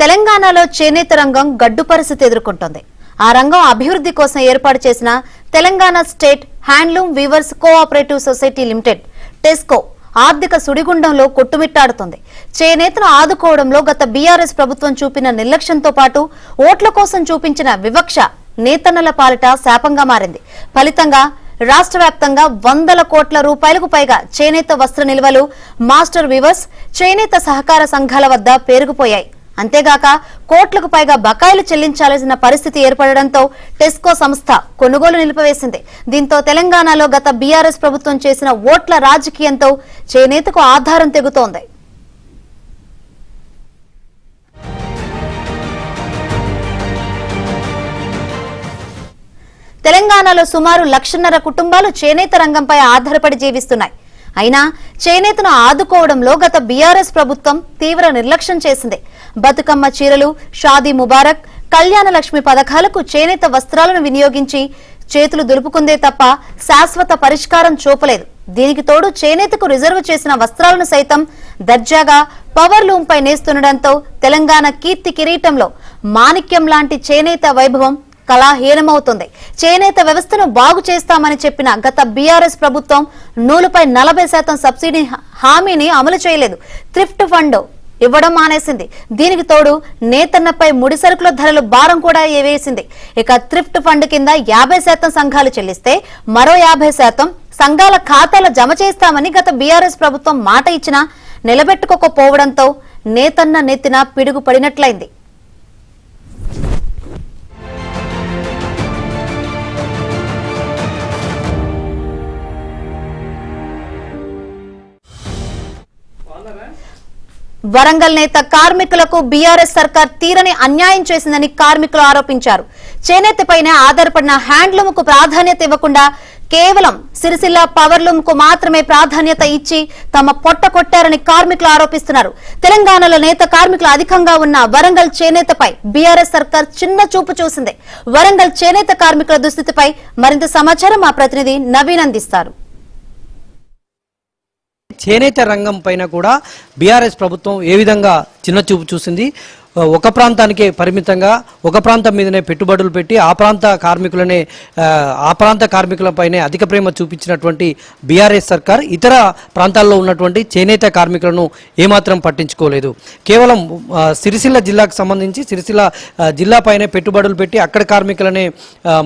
తెలంగాణలో చేనేత రంగం గడ్డు పరిస్థితి ఎదుర్కొంటోంది. ఆ రంగం అభివృద్ధి కోసం ఏర్పాటు చేసిన Telangana state handloom weavers cooperative society limited TESCO ఆర్థిక సుడిగుండంలో కొట్టుమిట్టాడుతోంది. చేనేతను ఆదుకోవడంలో గత బీఆర్ఎస్ ప్రభుత్వం చూపిన నిర్లక్ష్యంతో పాటు ఓట్ల కోసం చూపించిన వివక్ష నేతన్నల పాలిట శాపంగా మారింది. ఫలితంగా రాష్ట్ర వ్యాప్తంగా వందల కోట్ల రూపాయలకు పైగా చేనేత వస్త్ర నిల్వలు మాస్టర్ వీవర్స్, చేనేత సహకార సంఘాల వద్ద పేరుకుపోయాయి. అంతేగాక కోట్లకు పైగా బకాయిలు చెల్లించాల్సిన పరిస్థితి ఏర్పడడంతో టెస్కో సంస్థ కొనుగోలు నిలిపివేసింది. దీంతో తెలంగాణలో గత బీఆర్ఎస్ ప్రభుత్వం చేసిన ఓట్ల రాజకీయంతో చేనేతకు ఆధారం తెగుతోంది. తెలంగాణలో సుమారు 1,50,000 కుటుంబాలు చేనేత రంగంపై ఆధారపడి జీవిస్తున్నాయి. అయినా చేనేతను ఆదుకోవడంలో గత బీఆర్ఎస్ ప్రభుత్వం తీవ్ర నిర్లక్ష్యం చేసింది. బతుకమ్మ చీరలు, షాదీ ముబారక్, కళ్యాణ లక్ష్మి పథకాలకు చేనేత వస్త్రాలను వినియోగించి చేతులు దులుపుకుందే తప్ప శాశ్వత పరిష్కారం చూపలేదు. దీనికి తోడు చేనేతకు రిజర్వ్ చేసిన వస్త్రాలను సైతం దర్జాగా పవర్ లూమ్ పై నేస్తుండటంతో తెలంగాణ కీర్తి కిరీటంలో మాణిక్యం లాంటి చేనేత వైభవం కళాహీనమవుతుంది. చేనేత వ్యవస్థను బాగు చేస్తామని చెప్పిన గత బీఆర్ఎస్ ప్రభుత్వం నూలుపై 40% సబ్సిడీ హామీని అమలు చేయలేదు. థ్రిఫ్ట్ ఫండ్ ఇవ్వడం మానేసింది. దీనికి తోడు నేతన్నపై ముడి సరుకుల ధరలు భారం కూడా వేసింది. ఇక థ్రిఫ్ట్ ఫండ్ కింద 50% సంఘాలు చెల్లిస్తే మరో 50% సంఘాల ఖాతాలో జమ చేస్తామని గత బీఆర్ఎస్ ప్రభుత్వం మాట ఇచ్చినా నిలబెట్టుకోకపోవడంతో నేతన్న నెత్తిన పిడుగు పడినట్లయింది. వరంగల్ నేత కార్మికులకు బీఆర్ఎస్ సర్కార్ తీరని అన్యాయం చేసిందని కార్మికులు ఆరోపించారు. చేనేతపైనే ఆధారపడిన హ్యాండ్లూమ్ కు ప్రాధాన్యత ఇవ్వకుండా కేవలం సిరిసిల్ల పవర్లూమ్ కు మాత్రమే ప్రాధాన్యత ఇచ్చి తమ పొట్ట కొట్టారని కార్మికులు ఆరోపిస్తున్నారు. తెలంగాణలో నేత కార్మికులు అధికంగా ఉన్న వరంగల్ చేనేతపై బీఆర్ఎస్ సర్కార్ చిన్న చూపు చూసింది. వరంగల్ చేనేత కార్మికుల దుస్థితిపై మరింత సమాచారం మా ప్రతినిధి నవీన్ అందిస్తారు. చేనేత రంగం పైన కూడా బీఆర్ఎస్ ప్రభుత్వం ఏ విధంగా చిన్నచూపు చూసింది. ఒక ప్రాంతానికే పరిమితంగా ఒక ప్రాంతం మీదనే పెట్టుబడులు పెట్టి ఆ ప్రాంత కార్మికులపైనే అధిక ప్రేమ చూపించినటువంటి బీఆర్ఎస్ సర్కార్ ఇతర ప్రాంతాల్లో ఉన్నటువంటి చేనేత కార్మికులను ఏమాత్రం పట్టించుకోలేదు. కేవలం సిరిసిల్ల జిల్లాకు సంబంధించి సిరిసిల్ల జిల్లా పైనే పెట్టుబడులు పెట్టి అక్కడ కార్మికులనే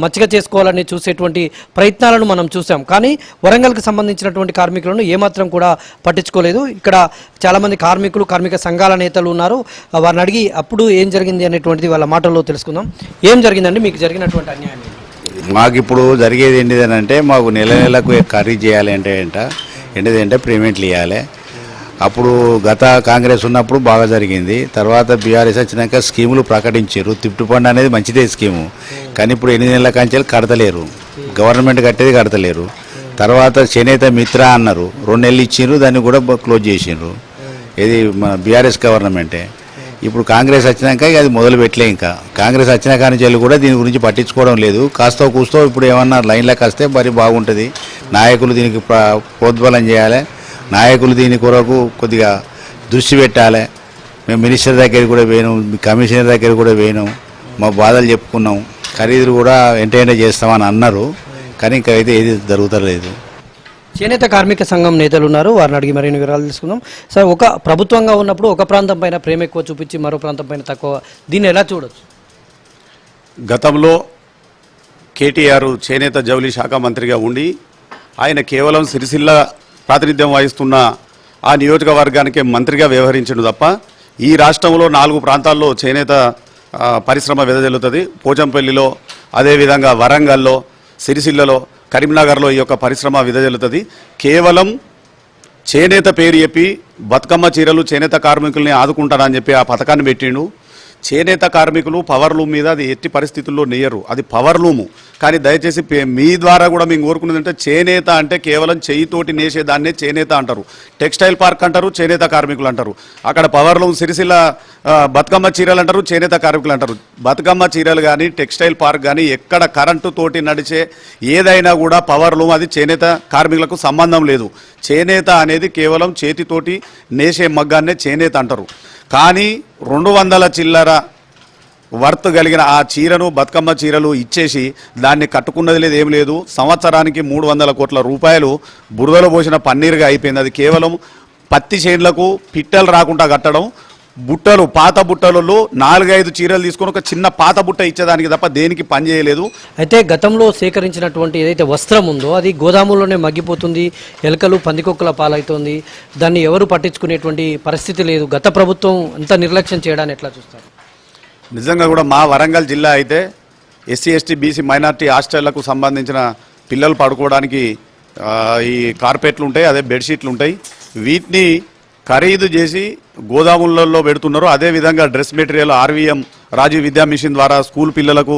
మచ్చిక చేసుకోవాలని చూసేటువంటి ప్రయత్నాలను మనం చూసాం. కానీ వరంగల్కి సంబంధించినటువంటి కార్మికులను ఏమాత్రం కూడా పట్టించుకోలేదు. ఇక్కడ చాలామంది కార్మికులు, కార్మిక సంఘాల నేతలు ఉన్నారు. వారిని అడిగి అప్పుడు ఏం జరిగింది అనేటువంటిది వాళ్ళ మాటల్లో తెలుసుకుందాం. ఏం జరిగిందండి మీకు జరిగినటువంటి అన్యాయం? మాకు ఇప్పుడు జరిగేది ఏంటిదనంటే మాకు నెలకు ఖరీదు చేయాలి ఏంటిదంటే పేమెంట్లు ఇవ్వాలి. అప్పుడు గత కాంగ్రెస్ ఉన్నప్పుడు బాగా జరిగింది. తర్వాత బీఆర్ఎస్ వచ్చినాక స్కీములు ప్రకటించారు. థ్రిఫ్ట్ ఫండ్ అనేది మంచిదే స్కీము, కానీ ఇప్పుడు 8 నెలల కంచెలు కడతలేరు. గవర్నమెంట్ కట్టేది కడతలేరు. తర్వాత చేనేత మిత్ర అన్నారు, 2 నెలలు ఇచ్చిండ్రు, దాన్ని కూడా క్లోజ్ చేసిండ్రు. ఇది మన బీఆర్ఎస్ గవర్నమెంటే. ఇప్పుడు కాంగ్రెస్ వచ్చినాక అది మొదలు పెట్టలే. ఇంకా కాంగ్రెస్ వచ్చిన కానీ చెల్లి కూడా దీని గురించి పట్టించుకోవడం లేదు. కాస్తో కూస్తో ఇప్పుడు ఏమన్నా లైన్లోకి వస్తే మరి బాగుంటుంది. నాయకులు దీనికి ప్రోద్బలం చేయాలి. నాయకులు దీని కొరకు కొద్దిగా దృష్టి పెట్టాలి. మేము మినిస్టర్ దగ్గరికి కూడా పోయినాం, కమిషనర్ దగ్గర కూడా పోయినాం, మా బాధలు చెప్పుకున్నాం. ఖరీదులు కూడా వెంటనే చేస్తామని అన్నారు, కానీ ఇంకా అయితే ఏది జరుగుతలేదు. చేనేత కార్మిక సంఘం నేతలు ఉన్నారు, వారిని అడిగి మరిన్ని వివరాలు తెలుసుకుందాం. సార్, ఒక ప్రభుత్వంగా ఉన్నప్పుడు ఒక ప్రాంతం పైన ప్రేమ ఎక్కువ చూపించి మరో ప్రాంతం పైన తక్కువ, దీన్ని ఎలా చూడొచ్చు? గతంలో కేటీఆర్ చేనేత జౌళి శాఖ మంత్రిగా ఉండి ఆయన కేవలం సిరిసిల్ల ప్రాతినిధ్యం వహిస్తున్న ఆ నియోజకవర్గానికే మంత్రిగా వ్యవహరించడు తప్ప ఈ రాష్ట్రంలో 4 ప్రాంతాల్లో చేనేత పరిశ్రమ వెదజల్లుతుంది. పోచంపల్లిలో, అదేవిధంగా వరంగల్లో, సిరిసిల్లలో, కరీంనగర్లో ఈ యొక్క పరిశ్రమ విదజల్లుతుంది. కేవలం చేనేత పేరు చెప్పి బతుకమ్మ చీరలు చేనేత కార్మికుల్ని ఆదుకుంటారని చెప్పి ఆ పథకాన్ని పెట్టిండు. చేనేత కార్మికులు పవర్ లూమ్ మీద అది ఎట్టి పరిస్థితుల్లో నెయ్యరు, అది పవర్ లూము. కానీ దయచేసి మీ ద్వారా కూడా మేము కోరుకునేది అంటే చేనేత అంటే కేవలం చేయితోటి నేసేదాన్నే చేనేత అంటారు. టెక్స్టైల్ పార్క్ అంటారు, చేనేత కార్మికులు అంటారు. అక్కడ పవర్ లూమ్ సిరిసిల్ల బతుకమ్మ చీరలు అంటారు, చేనేత కార్మికులు అంటారు. బతుకమ్మ చీరలు కానీ టెక్స్టైల్ పార్క్ కానీ ఎక్కడ కరెంటు తోటి నడిచే ఏదైనా కూడా పవర్ లూమ్ అది చేనేత కార్మికులకు సంబంధం లేదు. చేనేత అనేది కేవలం చేతితోటి నేసే మగ్గాన్నే చేనేత అంటారు. కానీ 200 చిల్లర వర్త్ కలిగిన ఆ చీరను బతుకమ్మ చీరలు ఇచ్చేసి దాన్ని కట్టుకున్నది లేదు ఏం లేదు. సంవత్సరానికి 300 కోట్ల రూపాయలు బురదలో పోసిన పన్నీరుగా అయిపోయింది. అది కేవలం పత్తి చేనులకు పిట్టలు రాకుండా కట్టడం, బుట్టలు పాత బుట్టలలో 4-5 చీరలు తీసుకొని ఒక చిన్న పాత బుట్ట ఇచ్చేదానికి తప్ప దేనికి పని చేయలేదు. అయితే గతంలో సేకరించినటువంటి ఏదైతే వస్త్రం ఉందో అది గోదాముల్లోనే మగ్గిపోతుంది, ఎలుకలు పందికొక్కుల పాలవుతుంది, దాన్ని ఎవరు పట్టించుకునేటువంటి పరిస్థితి లేదు. గత ప్రభుత్వం అంత నిర్లక్ష్యం చేయడాన్ని ఎట్లా చూస్తారు? నిజంగా కూడా మా వరంగల్ జిల్లా అయితే ఎస్సీ ఎస్టీ బీసీ మైనార్టీ హాస్టళ్లకు సంబంధించిన పిల్లలు పడుకోవడానికి ఈ కార్పెట్లు ఉంటాయి, అదే బెడ్షీట్లు ఉంటాయి. వీటిని ఖరీదు చేసి గోదాములలో పెడుతున్నారు. అదేవిధంగా డ్రెస్ మెటీరియల్ ఆర్వీఎం రాజీవ్ విద్యా మిషన్ ద్వారా స్కూల్ పిల్లలకు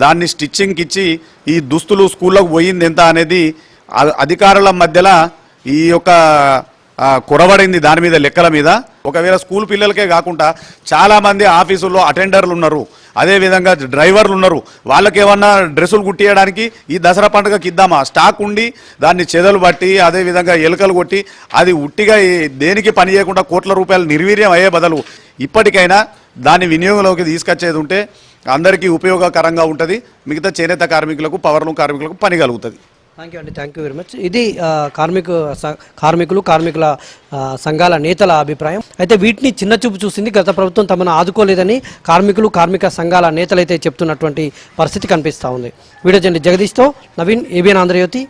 దాన్ని స్టిచ్చింగ్కి ఇచ్చి ఈ దుస్తులు స్కూళ్ళకు పోయింది ఎంత అనేది అధికారుల మధ్యలో ఈ యొక్క కొరబడింది దాని మీద లెక్కల మీద. ఒకవేళ స్కూల్ పిల్లలకే కాకుండా చాలామంది ఆఫీసుల్లో అటెండర్లు ఉన్నారు, అదేవిధంగా డ్రైవర్లు ఉన్నారు. వాళ్ళకేమన్నా డ్రెస్సులు కుట్టియడానికి ఈ దసరా పండుగకి ఇద్దామా, స్టాక్ ఉండి దాన్ని చెదలు పట్టి అదేవిధంగా ఎలుకలు కొట్టి అది ఉట్టిగా దేనికి పని చేయకుండా కోట్ల రూపాయలు నిర్వీర్యం అయ్యే బదులు ఇప్పటికైనా దాన్ని వినియోగంలోకి తీసుకొచ్చేది ఉంటే అందరికీ ఉపయోగకరంగా ఉంటుంది. మిగతా చేనేత కార్మికులకు పవర్లూమ్ కార్మికులకు పని కలుగుతుంది. థ్యాంక్ యూ అండి, థ్యాంక్ యూ వెరీ మచ్. ఇది కార్మికుల సంఘాల నేతల అభిప్రాయం. అయితే వీటిని చిన్నచూపు చూసింది గత ప్రభుత్వం, తమను ఆదుకోలేదని కార్మిక సంఘాల నేతలైతే చెప్తున్నటువంటి పరిస్థితి కనిపిస్తూ ఉంది. వీడియో జర్నలిస్ట్ జగదీష్తో నవీన్, ఏబిఎన్ ఆంధ్రజ్యోతి.